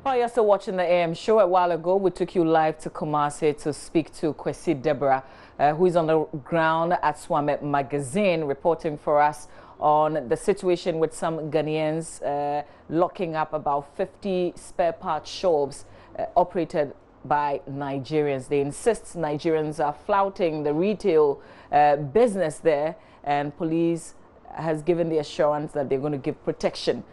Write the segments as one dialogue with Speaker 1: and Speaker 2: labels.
Speaker 1: Oh, you're still watching the AM show. A while ago, we took you live to Kumasi to speak to Kwesi Deborah, who is on the ground at Suame magazine, reporting for us on the situation with some Ghanaians locking up about 50 spare part shops operated by Nigerians. They insist Nigerians are flouting the retail business there, and police has given the assurance that they're going to give protection.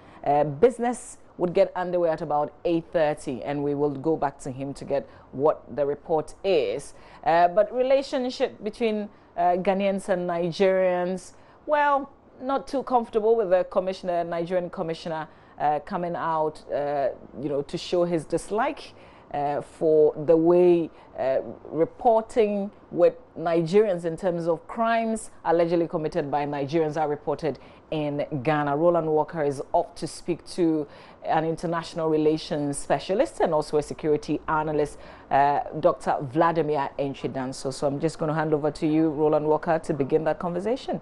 Speaker 1: Business would get underway at about 8:30, and we will go back to him to get what the report is. But relationship between Ghanaians and Nigerians, well, not too comfortable with the commissioner, Nigerian commissioner, coming out, to show his dislike for the way reporting with Nigerians in terms of crimes allegedly committed by Nigerians are reported in Ghana. Roland Walker is off to speak to an international relations specialist and also a security analyst, Dr. Vladimir Enchidanso. So I'm just going to hand over to you, Roland Walker, to begin that conversation.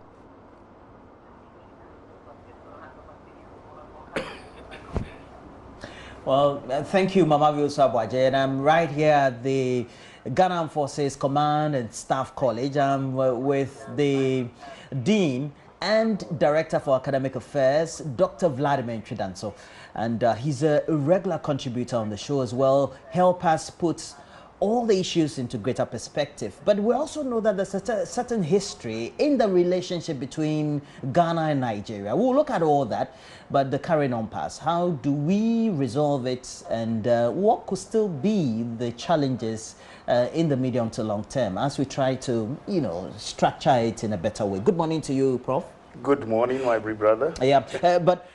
Speaker 2: Well, thank you, Mama Sabwaje, and I'm right here at the Ghana Armed Forces Command and Staff College. I'm with the Dean and Director for Academic Affairs, Dr. Vladimir Enchidanso, and he's a regular contributor on the show as well. Help us put all the issues into greater perspective. But we also know that there's a certain history in the relationship between Ghana and Nigeria. We'll look at all that, but the current impasse, how do we resolve it, and what could still be the challenges in the medium to long term as we try to, structure it in a better way? Good morning to you, Prof.
Speaker 3: Good morning, my big brother.
Speaker 2: Yeah, but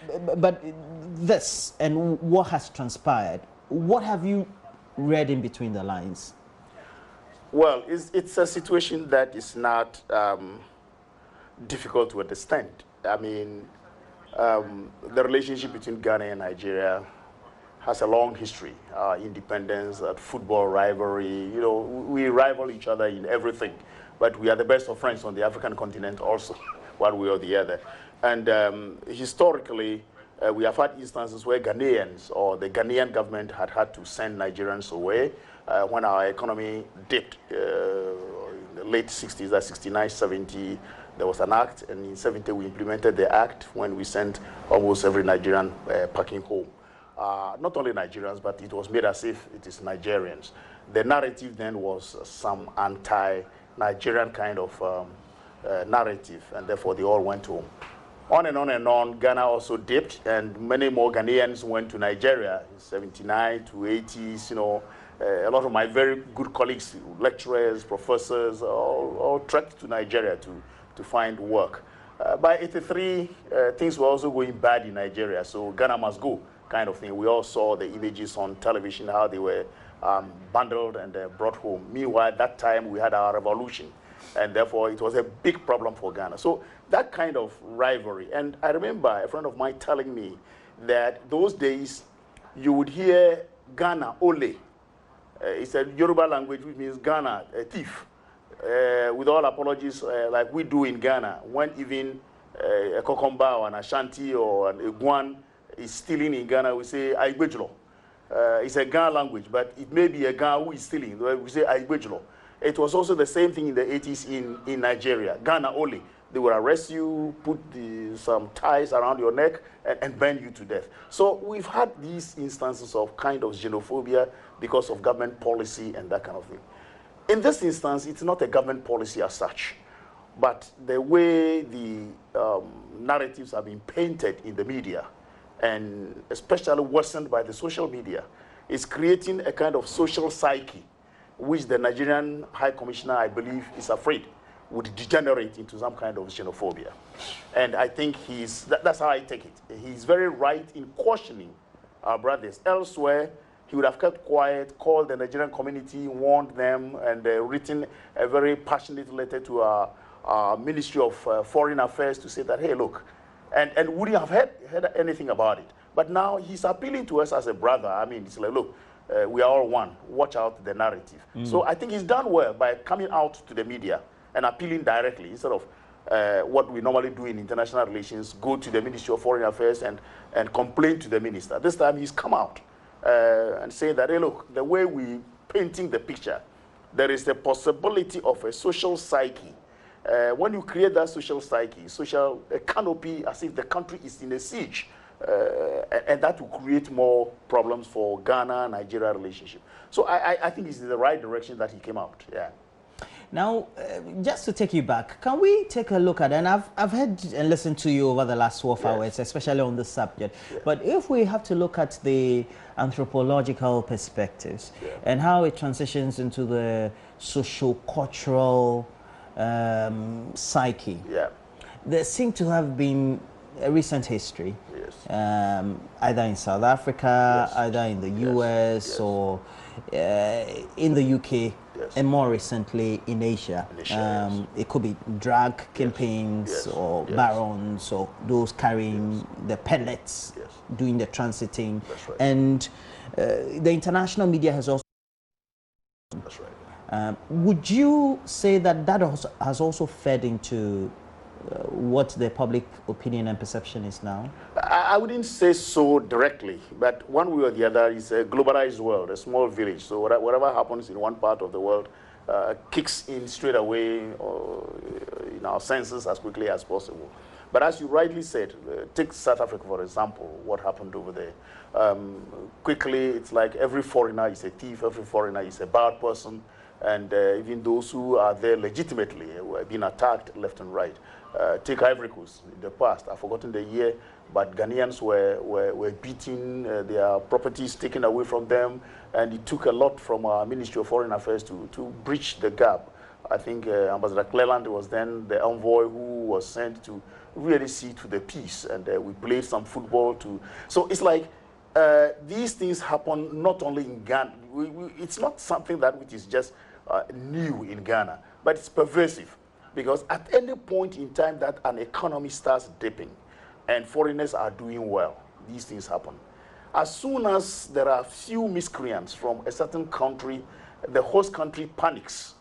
Speaker 2: this and what has transpired, what have you read in between the lines?
Speaker 3: Well, it's a situation that is not difficult to understand. I mean, the relationship between Ghana and Nigeria has a long history. Independence, football rivalry, we rival each other in everything, but we are the best of friends on the African continent also, one way or the other. And historically, we have had instances where Ghanaians or the Ghanaian government had to send Nigerians away when our economy dipped in the late 60s, that's 69, 70. There was an act, and in 70 we implemented the act when we sent almost every Nigerian packing home. Not only Nigerians, but it was made as if it is Nigerians. The narrative then was some anti-Nigerian kind of narrative, and therefore they all went home. On and on and on, Ghana also dipped, and many more Ghanaians went to Nigeria in 79 to 80s. A lot of my very good colleagues, lecturers, professors, all trekked to Nigeria to find work. By 83, things were also going bad in Nigeria, so Ghana must go, kind of thing. We all saw the images on television, how they were bundled and brought home. Meanwhile, at that time, we had our revolution, and therefore it was a big problem for Ghana. So that kind of rivalry. And I remember a friend of mine telling me that those days you would hear Ghana Ole. It's a Yoruba language, which means Ghana, a thief. With all apologies, like we do in Ghana, when even a Kokomba or an Ashanti or an Iguan is stealing in Ghana, we say Aigbejulo. It's a Ghana language, but it may be a Ghana who is stealing. We say Aigbejulo. It was also the same thing in the 80s in Nigeria. Ghana Ole. They will arrest you, put some ties around your neck, and burn you to death. So we've had these instances of kind of xenophobia because of government policy and that kind of thing. In this instance, it's not a government policy as such, but the way the narratives have been painted in the media, and especially worsened by the social media, is creating a kind of social psyche, which the Nigerian High Commissioner, I believe, is afraid would degenerate into some kind of xenophobia. And I think that's how I take it. He's very right in cautioning our brothers. Elsewhere, he would have kept quiet, called the Nigerian community, warned them, and written a very passionate letter to our Ministry of Foreign Affairs to say that, hey, look, and wouldn't have heard anything about it. But now he's appealing to us as a brother. I mean, it's like, look, we are all one. Watch out the narrative. So I think he's done well by coming out to the media and appealing directly instead of what we normally do in international relations, go to the Ministry of Foreign Affairs and complain to the minister. This time he's come out and saying that, hey, look, the way we painting the picture, there is the possibility of a social psyche. When you create that social psyche, social canopy, as if the country is in a siege, and that will create more problems for Ghana-Nigeria relationship. So I think it's the right direction that he came out, yeah.
Speaker 2: Now, just to take you back, can we take a look at, and I've heard and listened to you over the last 12 hours, especially on this subject, but if we have to look at the anthropological perspectives and how it transitions into the socio-cultural psyche, there seemed to have been a recent history, either in South Africa, either in the US, or in the UK, and more recently in Asia. It could be drug campaigns or barons or those carrying the pellets, doing the transiting. And the international media has also. Would you say that that has also fed into what the public opinion and perception is now?
Speaker 3: I wouldn't say so directly, but one way or the other is a globalized world, a small village. So whatever happens in one part of the world kicks in straight away in our senses as quickly as possible. But as you rightly said, take South Africa, for example, what happened over there. Quickly, it's like every foreigner is a thief, every foreigner is a bad person, and even those who are there legitimately were being attacked left and right. Take Ivory Coast in the past, I've forgotten the year, but Ghanaians were beaten, their properties taken away from them, and it took a lot from our Ministry of Foreign Affairs to bridge the gap. I think Ambassador Cleland was then the envoy who was sent to really see to the peace, and we played some football too. So it's like these things happen not only in Ghana. It's not something that which is just new in Ghana, but it's pervasive. Because at any point in time that an economy starts dipping and foreigners are doing well, these things happen. As soon as there are few miscreants from a certain country, the host country panics.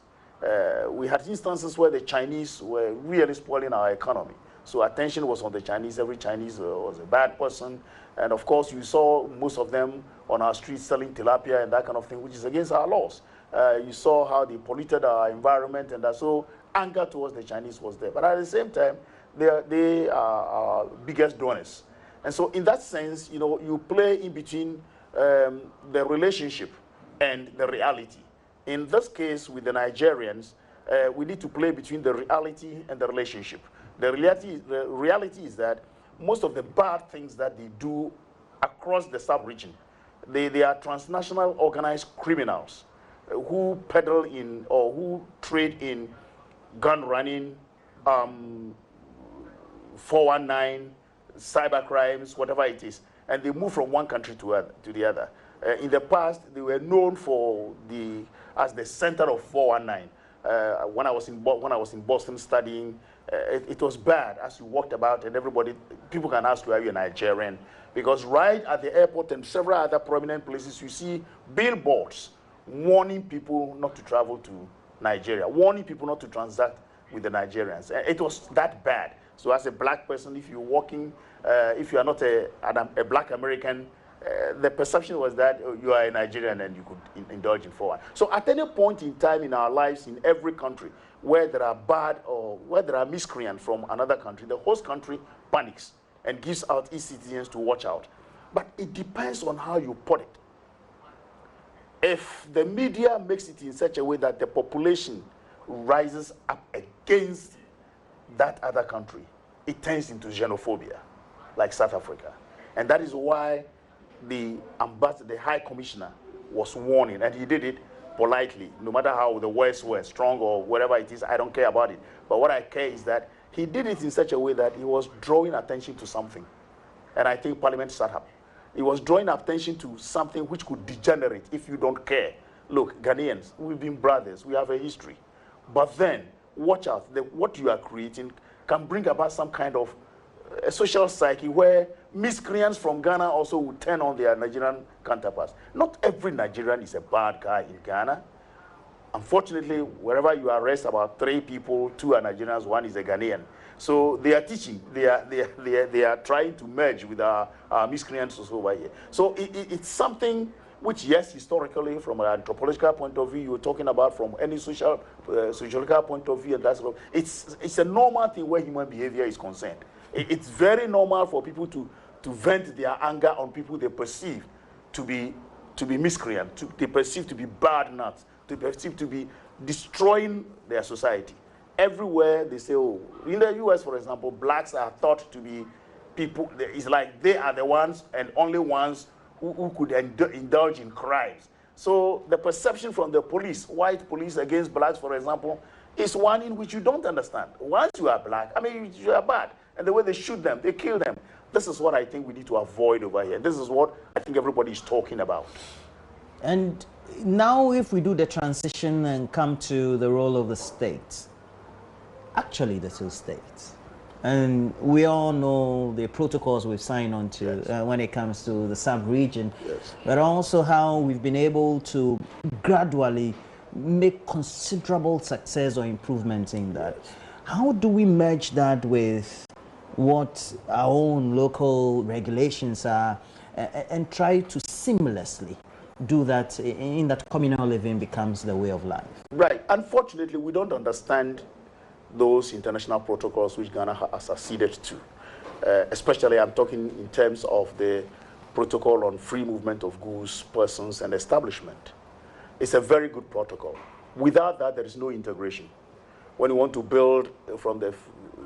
Speaker 3: We had instances where the Chinese were really spoiling our economy. So attention was on the Chinese. Every Chinese was a bad person. And of course, you saw most of them on our streets selling tilapia and that kind of thing, which is against our laws. You saw how they polluted our environment, and so anger towards the Chinese was there. But at the same time, they are our biggest donors. And so in that sense, you know, you play in between the relationship and the reality. In this case, with the Nigerians, we need to play between the reality and the relationship. The reality is that most of the bad things that they do across the sub-region, they are transnational organized criminals who peddle in or who trade in gun running, 419, cyber crimes, whatever it is, and they move from one country to the other. In the past, they were known as the center of 419. When I was in Boston studying, it was bad as you walked about, and people can ask you, are you a Nigerian? Because right at the airport and several other prominent places, you see billboards warning people not to travel to Nigeria, warning people not to transact with the Nigerians. It was that bad. So as a black person, if you're walking, if you are not a black American, the perception was that you are a Nigerian and you could indulge in forward. So at any point in time in our lives, in every country, where there are bad or where there are miscreants from another country, the host country panics and gives out its citizens to watch out. But it depends on how you put it. If the media makes it in such a way that the population rises up against that other country, it turns into xenophobia, like South Africa. And that is why the High Commissioner was warning, and he did it politely, no matter how the words were strong or whatever it is, I don't care about it. But what I care is that he did it in such a way that he was drawing attention to something. And I think Parliament sat up. He was drawing attention to something which could degenerate if you don't care. Look, Ghanaians, we've been brothers, we have a history. But then, watch out, what you are creating can bring about some kind of a social psyche where miscreants from Ghana also will turn on their Nigerian counterparts. Not every Nigerian is a bad guy in Ghana. Unfortunately, wherever you arrest about 3 people, 2 are Nigerians, 1 is a Ghanaian. So they are teaching, they are trying to merge with our miscreants over here. So it's something which, yes, historically, from an anthropological point of view, you're talking about from any sociological point of view, and that's it's a normal thing where human behavior is concerned. It's very normal for people to vent their anger on people they perceive to be miscreant, they perceive to be bad nuts, they perceive to be destroying their society. Everywhere they say, oh, in the US, for example, blacks are thought to be people, it's like they are the ones and only ones who could indulge in crimes. So the perception from the police, white police against blacks, for example, is one in which you don't understand. Once you are black, I mean, you are bad. And the way they shoot them, they kill them. This is what I think we need to avoid over here. This is what I think everybody is talking about.
Speaker 2: And now if we do the transition and come to the role of the states, actually the two states, and we all know the protocols we've signed on to when it comes to the sub-region, but also how we've been able to gradually make considerable success or improvements in that. How do we merge that with what our own local regulations are and try to seamlessly do that in that communal living becomes the way of life?
Speaker 3: Right. Unfortunately, we don't understand those international protocols which Ghana has acceded to. Especially, I'm talking in terms of the protocol on free movement of goods, persons, and establishment. It's a very good protocol. Without that, there is no integration. When you want to build from the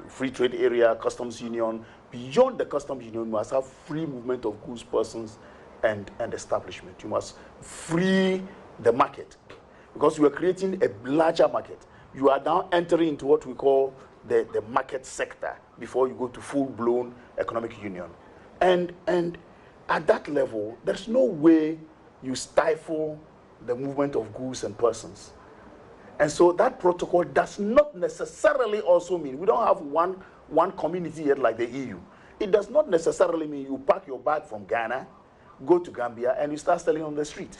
Speaker 3: free trade area, customs union, beyond the customs union, you must have free movement of goods, persons, and establishment. You must free the market, because you are creating a larger market. You are now entering into what we call the market sector before you go to full-blown economic union. And at that level, there's no way you stifle the movement of goods and persons. And so that protocol does not necessarily also mean, we don't have one community yet like the EU. It does not necessarily mean you pack your bag from Ghana, go to Gambia, and you start selling on the street.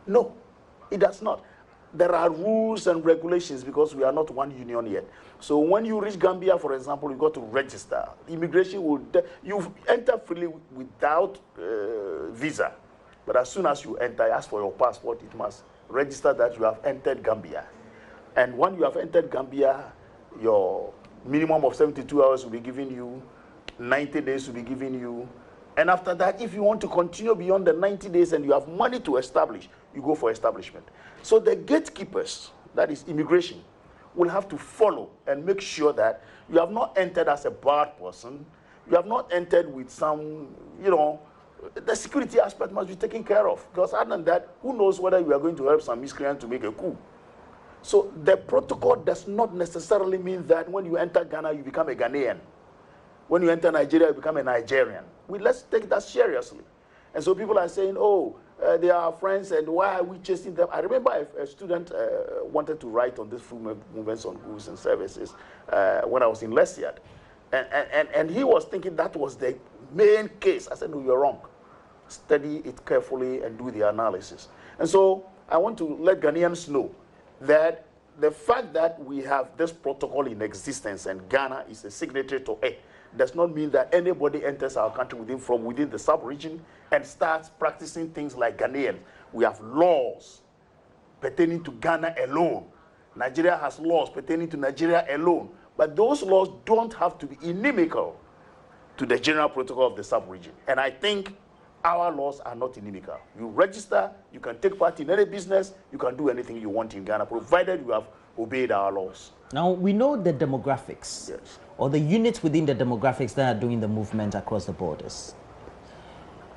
Speaker 3: No, it does not. There are rules and regulations because we are not one union yet. So when you reach Gambia, for example, you got to register. Immigration will, you enter freely without visa. But as soon as you enter, ask for your passport, it must register that you have entered Gambia. And when you have entered Gambia, your minimum of 72 hours will be given you, 90 days will be given you. And after that, if you want to continue beyond the 90 days and you have money to establish, you go for establishment. So the gatekeepers, that is immigration, will have to follow and make sure that you have not entered as a bad person, you have not entered with some, the security aspect must be taken care of. Because other than that, who knows whether you are going to help some miscreant to make a coup. So the protocol does not necessarily mean that when you enter Ghana, you become a Ghanaian. When you enter Nigeria, you become a Nigerian. Let's take that seriously. And so people are saying, oh, they are our friends, and why are we chasing them? I remember a student wanted to write on this free movements on goods and services when I was in Lycead. And he was thinking that was the main case. I said, no, you're wrong. Study it carefully and do the analysis. And so I want to let Ghanaians know that the fact that we have this protocol in existence and Ghana is a signatory to it does not mean that anybody enters our country from within the sub-region and starts practicing things like Ghanaian. We have laws pertaining to Ghana alone. Nigeria has laws pertaining to Nigeria alone. But those laws don't have to be inimical to the general protocol of the sub-region. And I think our laws are not inimical. You register, you can take part in any business, you can do anything you want in Ghana, provided you have obeyed our laws.
Speaker 2: Now, we know the demographics, or the units within the demographics that are doing the movement across the borders.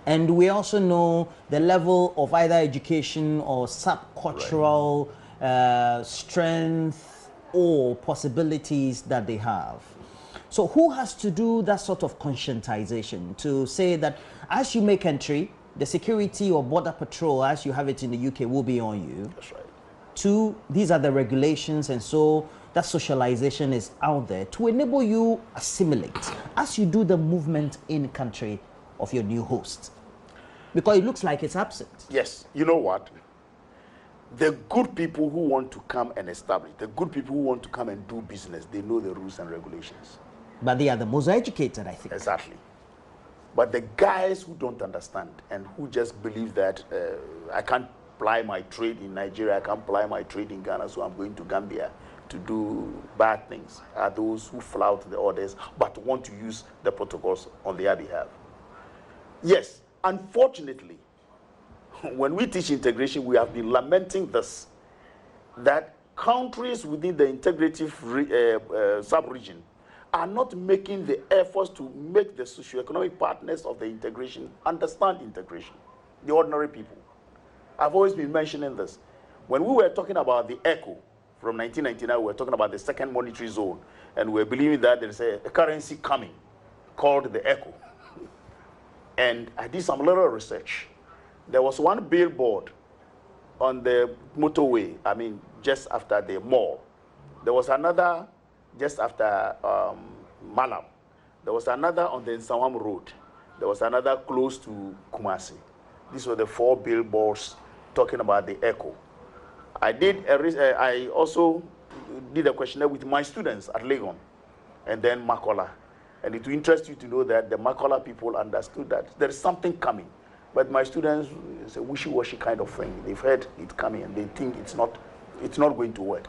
Speaker 2: And we also know the level of either education or subcultural strength or possibilities that they have. So who has to do that sort of conscientization to say that as you make entry, the security or border patrol, as you have it in the UK, will be on you?
Speaker 3: That's right.
Speaker 2: Two, these are the regulations, and so that socialization is out there to enable you assimilate as you do the movement in country of your new host. Because it looks like it's absent.
Speaker 3: Yes. You know what? The good people who want to come and establish, the good people who want to come and do business, they know the rules and regulations.
Speaker 2: But they are the most educated, I think.
Speaker 3: Exactly. But the guys who don't understand and who just believe that I can't ply my trade in Nigeria, I can't ply my trade in Ghana, so I'm going to Gambia to do bad things, are those who flout the orders but want to use the protocols on their behalf. Yes, unfortunately, when we teach integration, we have been lamenting this, that countries within the integrative sub-region are not making the efforts to make the socioeconomic partners of the integration understand integration, the ordinary people. I've always been mentioning this. When we were talking about the ECO from 1999, we were talking about the second monetary zone, and we were believing that there is a currency coming called the ECO. And I did some little research. There was one billboard on the motorway, I mean, just after the mall. There was another just after Malam. There was another on the Suame Road. There was another close to Kumasi. These were the 4 billboards talking about the ECO. I also did a questionnaire with my students at Legon and then Makola. And it will interest you to know that the Makola people understood that there is something coming. But my students, it's a wishy-washy kind of thing. They've heard it coming and they think it's not going to work.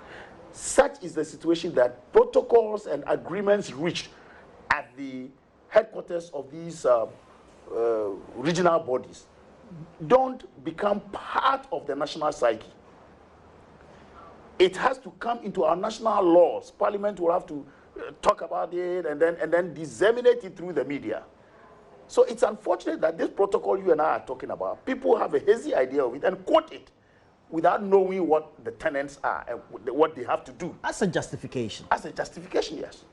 Speaker 3: Such is the situation that protocols and agreements reached at the headquarters of these regional bodies don't become part of the national psyche. It has to come into our national laws. Parliament will have to talk about it and then disseminate it through the media. So it's unfortunate that this protocol you and I are talking about, people have a hazy idea of it and quote it without knowing what the tenets are and what they have to do.
Speaker 2: As a justification.
Speaker 3: As a justification, yes.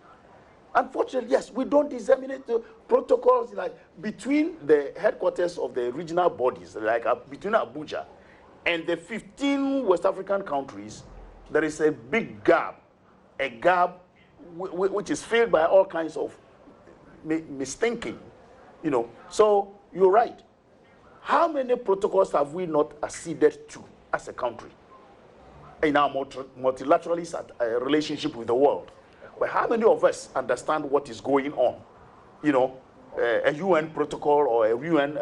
Speaker 3: Unfortunately, yes, we don't disseminate the protocols like between the headquarters of the regional bodies, like between Abuja and the 15 West African countries. There is a big gap, which is filled by all kinds of misthinking, you know. So you're right. How many protocols have we not acceded to as a country in our multilateralist relationship with the world? But how many of us understand what is going on? You know, a UN protocol or a UN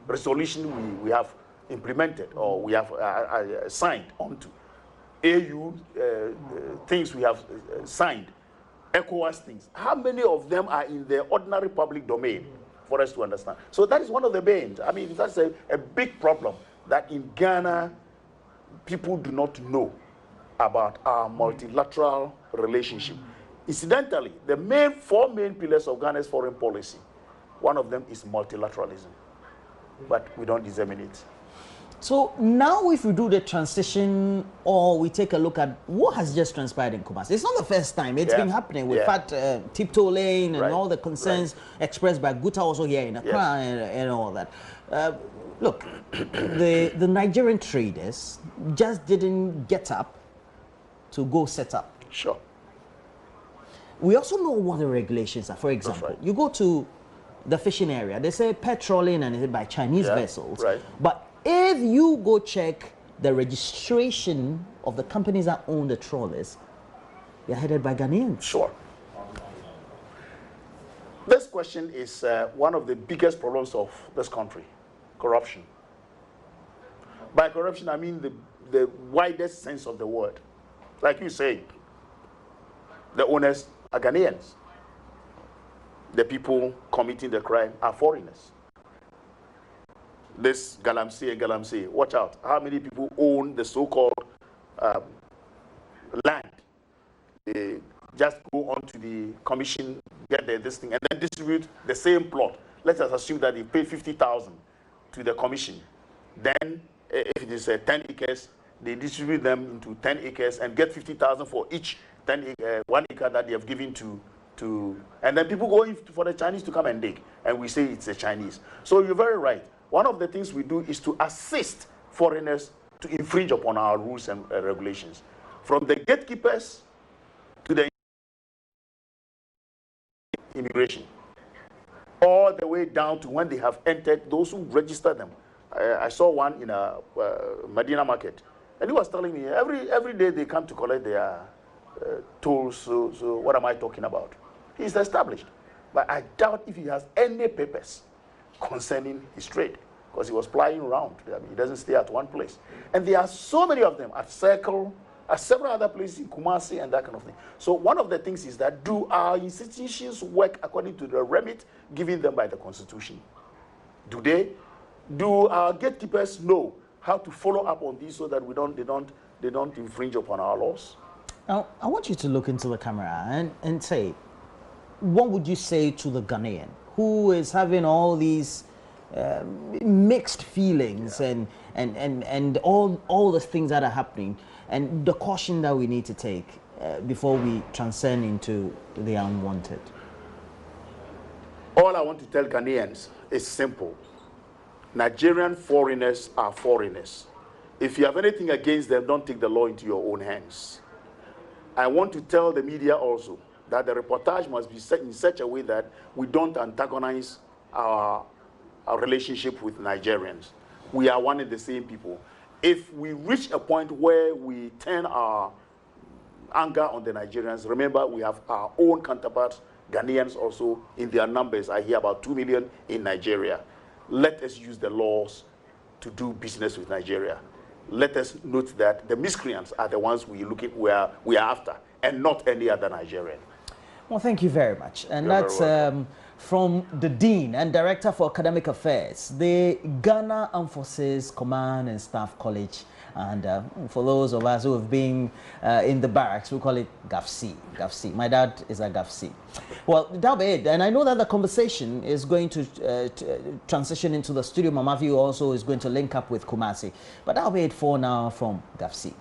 Speaker 3: resolution we have implemented or we have signed onto. AU things we have signed, ECOWAS things. How many of them are in the ordinary public domain for us to understand? So that is one of the bans. I mean, that's a big problem that in Ghana, people do not know about our multilateral relationship. Incidentally, the 4 main pillars of Ghana's foreign policy, one of them is multilateralism, but we don't disseminate.
Speaker 2: So now if we do the transition or we take a look at what has just transpired in Kumasi, it's not the first time. It's been happening. We've had Tiptoe Lane and all the concerns expressed by Guta also here in Accra and all that. Look, the Nigerian traders just didn't get up to go set up.
Speaker 3: Sure.
Speaker 2: We also know what the regulations are. For example, you go to the fishing area, they say patrolling and it's by Chinese vessels.
Speaker 3: Right.
Speaker 2: But if you go check the registration of the companies that own the trawlers, they're headed by Ghanaians.
Speaker 3: Sure. This question is one of the biggest problems of this country, corruption. By corruption, I mean the widest sense of the word. Like you say, the owners are Ghanaians. The people committing the crime are foreigners. This Galamsey, watch out. How many people own the so-called land? They just go on to the commission, get this thing, and then distribute the same plot. Let us assume that they pay 50,000 to the commission. Then, if it is 10 acres, they distribute them into 10 acres and get 50,000 for each 1 acre that they have given to, and then people go in for the Chinese to come and dig, and we say it's the Chinese. So you're very right. One of the things we do is to assist foreigners to infringe upon our rules and regulations. From the gatekeepers to the immigration, all the way down to when they have entered, those who register them. I saw one in a Medina market. And he was telling me, every day they come to collect their tools, so what am I talking about? He's established. But I doubt if he has any papers concerning his trade, because he was flying around. I mean, he doesn't stay at one place. And there are so many of them at Circle, at several other places in Kumasi and that kind of thing. So one of the things is that, do our institutions work according to the remit given them by the Constitution? Do they? Do our gatekeepers know how to follow up on this so that they don't infringe upon our laws?
Speaker 2: Now, I want you to look into the camera and say, what would you say to the Ghanaian who is having all these mixed feelings and all the things that are happening, and the caution that we need to take before we transcend into the unwanted?
Speaker 3: All I want to tell Ghanaians is simple. Nigerian foreigners are foreigners. If you have anything against them, don't take the law into your own hands. I want to tell the media also that the reportage must be set in such a way that we don't antagonize our relationship with Nigerians. We are one and the same people. If we reach a point where we turn our anger on the Nigerians, remember we have our own counterparts, Ghanaians also, in their numbers. I hear about 2 million in Nigeria. Let us use the laws to do business with Nigeria. Let us note that the miscreants are the ones we are after, and not any other Nigerian.
Speaker 2: Well, thank you very much. And
Speaker 3: You're
Speaker 2: that's from the Dean and Director for Academic Affairs, the Ghana Armed Forces Command and Staff College. And for those of us who have been in the barracks, we call it GAFC. GAFC. My dad is a GAFC. Well, that'll be it. And I know that the conversation is going to transition into the studio. Mama View also is going to link up with Kumasi. But that'll be it for now from GAFC.